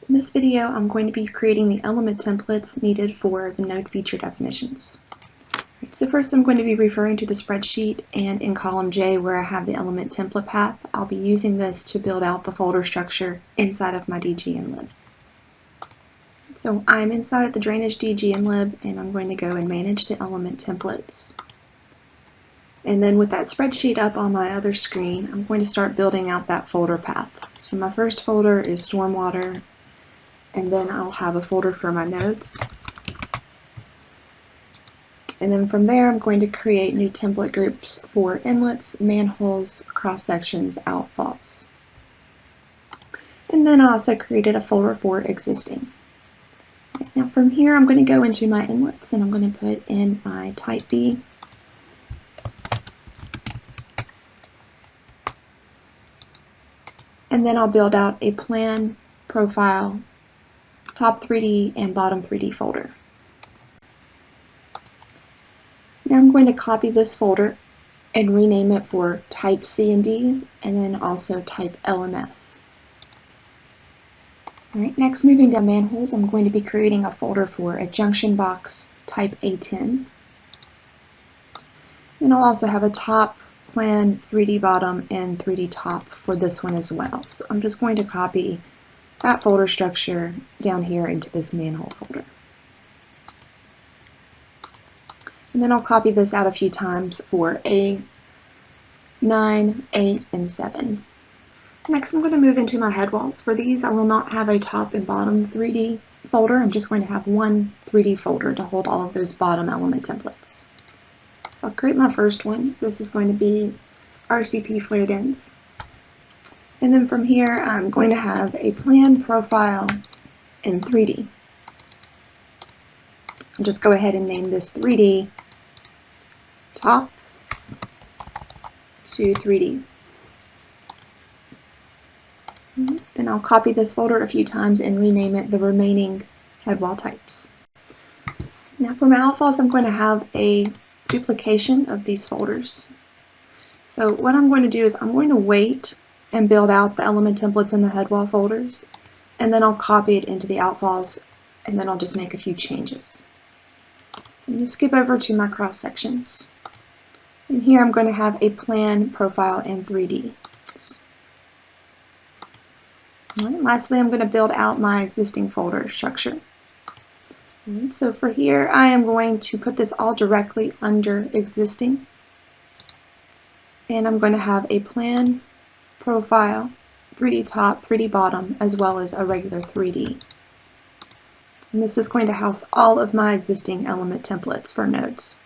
In this video, I'm going to be creating the element templates needed for the node feature definitions. So first I'm going to be referring to the spreadsheet, and in column J where I have the element template path, I'll be using this to build out the folder structure inside of my DGNlib. So I'm inside of the drainage DGNlib, and I'm going to go and manage the element templates. And then with that spreadsheet up on my other screen, I'm going to start building out that folder path. So my first folder is stormwater, and then I'll have a folder for my nodes. And then from there, I'm going to create new template groups for inlets, manholes, cross sections, outfalls. And then I also created a folder for existing. Now from here, I'm going to go into my inlets, and I'm going to put in my type B. And then I'll build out a plan, profile, top 3D, and bottom 3D folder. Now I'm going to copy this folder and rename it for type C and D, and then also type LMS. Alright, next, moving down manholes, I'm going to be creating a folder for a junction box type A10. Then I'll also have a top, plan, 3D bottom, and 3D top for this one as well. So I'm just going to copy that folder structure down here into this manhole folder. And then I'll copy this out a few times for A9, 8, and 7. Next, I'm going to move into my head walls. For these, I will not have a top and bottom 3D folder. I'm just going to have one 3D folder to hold all of those bottom element templates. So I'll create my first one. This is going to be RCP flared ends. And then from here, I'm going to have a plan, profile, and 3D. I'll just go ahead and name this 3D top to 3D. Then I'll copy this folder a few times and rename it the remaining head wall types. Now for my outfalls, I'm going to have a duplication of these folders. So what I'm going to do is I'm going to wait and build out the element templates in the head wall folders, and then I'll copy it into the outfalls, and then I'll just make a few changes. I'm going to skip over to my cross sections. And here I'm going to have a plan, profile, and 3D. Alright, lastly, I'm going to build out my existing folder structure. So for here, I am going to put this all directly under existing. And I'm going to have a plan, profile, 3D top, 3D bottom, as well as a regular 3D. And this is going to house all of my existing element templates for nodes.